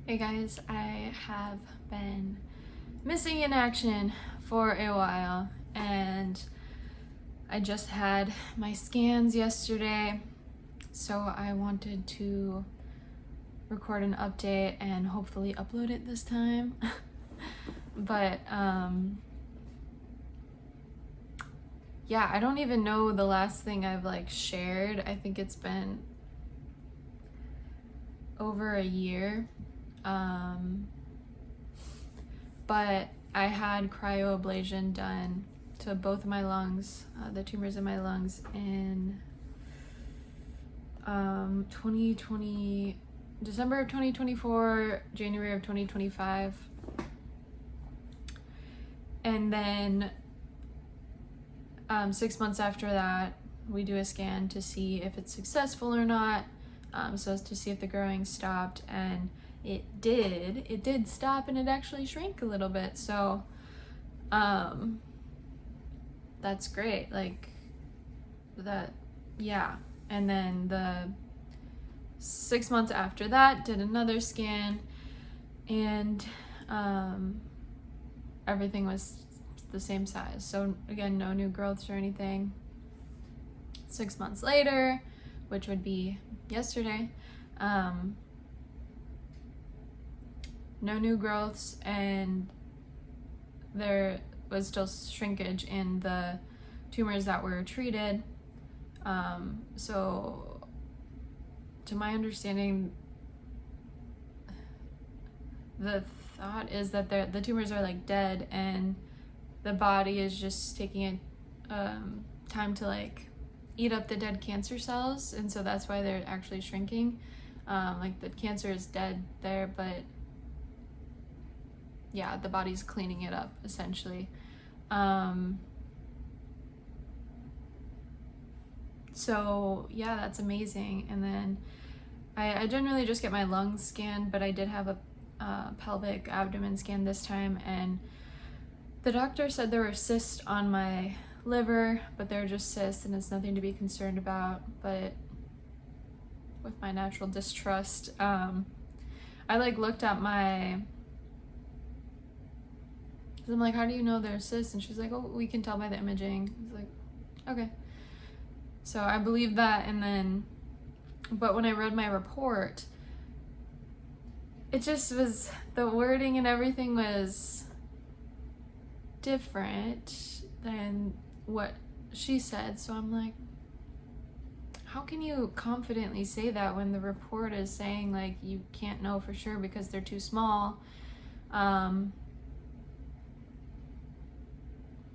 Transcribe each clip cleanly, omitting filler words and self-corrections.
Hey guys, I have been missing in action for a while, and I just had my scans yesterday, so I wanted to record an update and hopefully upload it this time. But yeah, I don't even know the last thing I've shared. I think it's been over a year. But I had cryoablation done to both of my lungs, the tumors in my lungs, in 2020, December of 2024, January of 2025. And then 6 months after that, we do a scan to see if it's successful or not, so as to see if the growing stopped, and it did stop, and it actually shrank a little bit, so that's great, yeah. And then the 6 months after that, did another scan, and everything was the same size, so again, no new growths or anything. 6 months later, which would be yesterday, no new growths, and there was still shrinkage in the tumors that were treated. So to my understanding, the thought is that the tumors are dead, and the body is just taking time to eat up the dead cancer cells, and so that's why they're actually shrinking. The cancer is dead there, but yeah, the body's cleaning it up essentially. So yeah, that's amazing. And then I generally just get my lungs scanned, but I did have a pelvic abdomen scan this time, and the doctor said there were cysts on my liver, but they're just cysts and it's nothing to be concerned about. But with my natural distrust, I looked at my, because I'm like, how do you know they're cysts? And she's like, oh, we can tell by the imaging. I was like, okay. So I believe that, and then, but when I read my report, it just was, the wording and everything was different than what she said. So I'm like, how can you confidently say that when the report is saying you can't know for sure because they're too small? I'm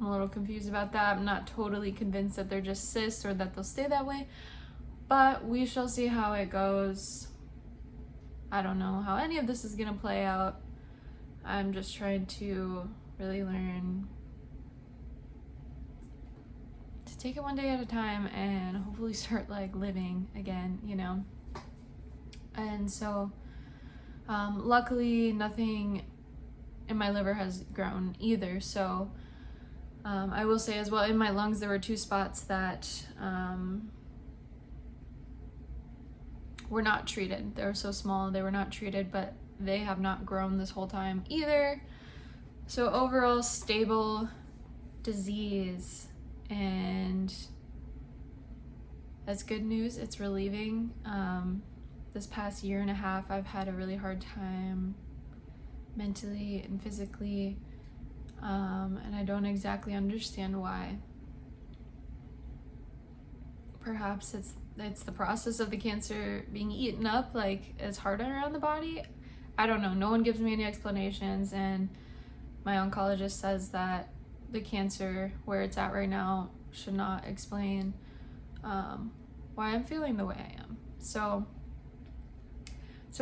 a little confused about that. I'm not totally convinced that they're just cysts or that they'll stay that way, but we shall see how it goes. I don't know how any of this is gonna play out. I'm just trying to really learn to take it one day at a time and hopefully start living again, And so luckily nothing in my liver has grown either. So I will say as well, in my lungs there were 2 spots that were not treated. They were so small, they were not treated, but they have not grown this whole time either. So overall stable disease, and that's good news. It's relieving. This past year and a half, I've had a really hard time mentally and physically, and I don't exactly understand why. Perhaps it's the process of the cancer being eaten up, it's harder around the body. I don't know. No one gives me any explanations, and my oncologist says that the cancer where it's at right now should not explain why I'm feeling the way I am. So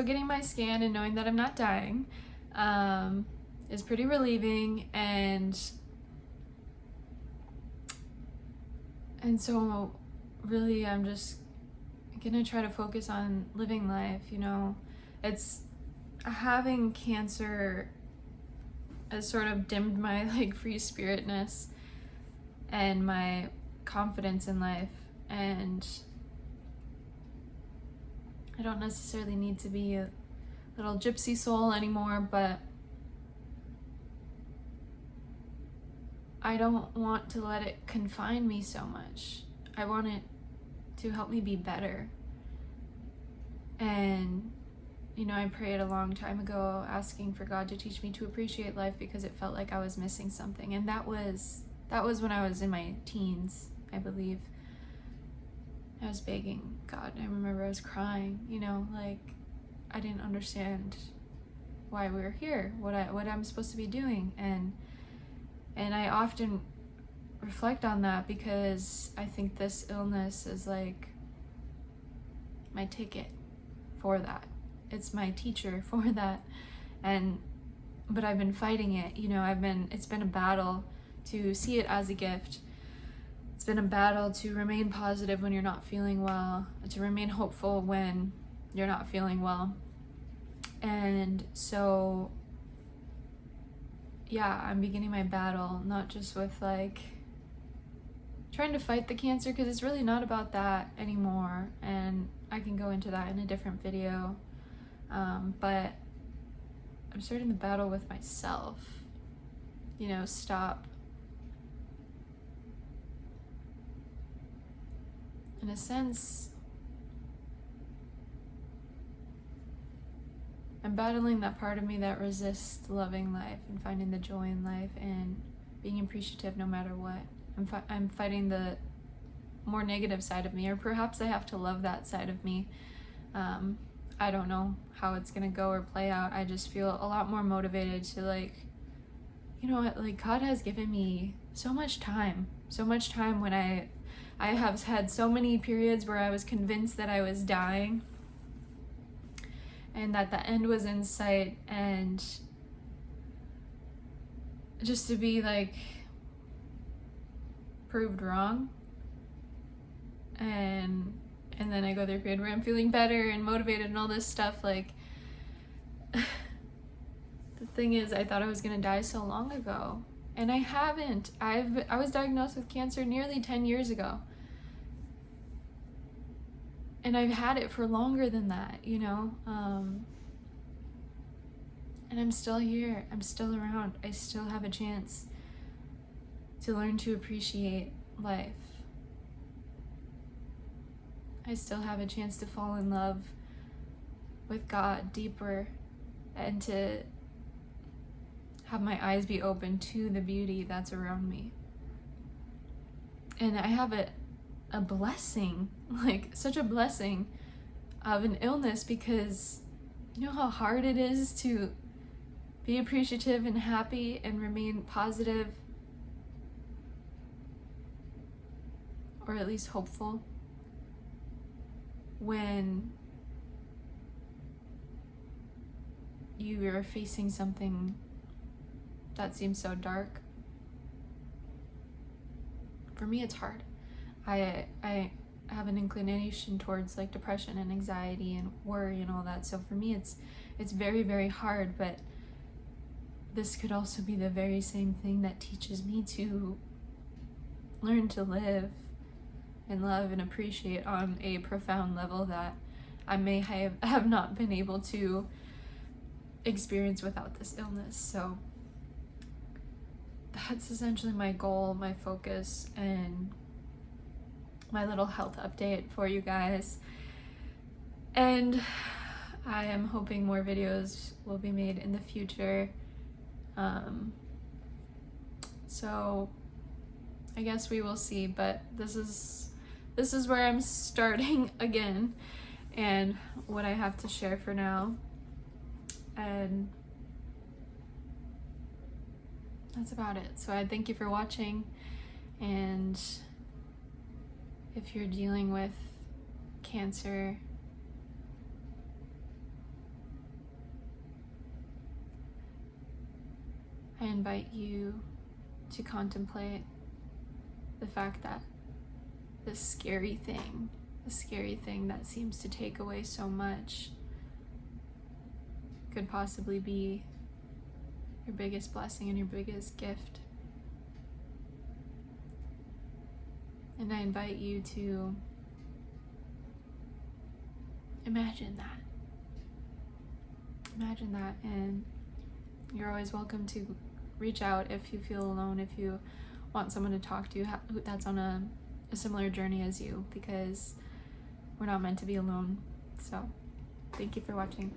getting my scan and knowing that I'm not dying is pretty relieving, and so really I'm just gonna try to focus on living life. It's having cancer has sort of dimmed my free spiritness and my confidence in life, and I don't necessarily need to be little gypsy soul anymore, but I don't want to let it confine me so much. I want it to help me be better. And, you know, I prayed a long time ago asking for God to teach me to appreciate life because it felt like I was missing something. And that was when I was in my teens, I believe. I was begging God. I remember I was crying, you know, like I didn't understand why we were here, what I'm supposed to be doing. And I often reflect on that because I think this illness is like my ticket for that. It's my teacher for that. But I've been fighting it, you know, it's been a battle to see it as a gift. It's been a battle to remain positive when you're not feeling well, to remain hopeful when you're not feeling well. And so, yeah, I'm beginning my battle, not just with like trying to fight the cancer, because it's really not about that anymore. And I can go into that in a different video. But I'm starting the battle with myself. You know, stop. In a sense, I'm battling that part of me that resists loving life and finding the joy in life and being appreciative no matter what. I'm fighting the more negative side of me, or perhaps I have to love that side of me. I don't know how it's gonna go or play out. I just feel a lot more motivated to, like, you know what, like God has given me so much time when I have had so many periods where I was convinced that I was dying and that the end was in sight, and just to be like proved wrong. And then I go through a period where I'm feeling better and motivated and all this stuff. Like, the thing is, I thought I was gonna die so long ago, and I haven't. I was diagnosed with cancer nearly 10 years ago. And I've had it for longer than that, you know? And I'm still here. I'm still around. I still have a chance to learn to appreciate life. I still have a chance to fall in love with God deeper and to have my eyes be open to the beauty that's around me. And I have a blessing, like such a blessing of an illness, because you know how hard it is to be appreciative and happy and remain positive, or at least hopeful, when you are facing something that seems so dark. For me, it's hard. I have an inclination towards like depression and anxiety and worry and all that. So for me, it's very, very hard. But this could also be the very same thing that teaches me to learn to live and love and appreciate on a profound level that I may have not been able to experience without this illness. So that's essentially my goal, my focus, and my little health update for you guys. And I am hoping more videos will be made in the future. So I guess we will see, but this is where I'm starting again and what I have to share for now. And that's about it. So I thank you for watching, and if you're dealing with cancer, I invite you to contemplate the fact that the scary thing that seems to take away so much could possibly be your biggest blessing and your biggest gift. And I invite you to imagine that. imagine that. And you're always welcome to reach out if you feel alone, if you want someone to talk to that's on a similar journey as you, because we're not meant to be alone. So thank you for watching.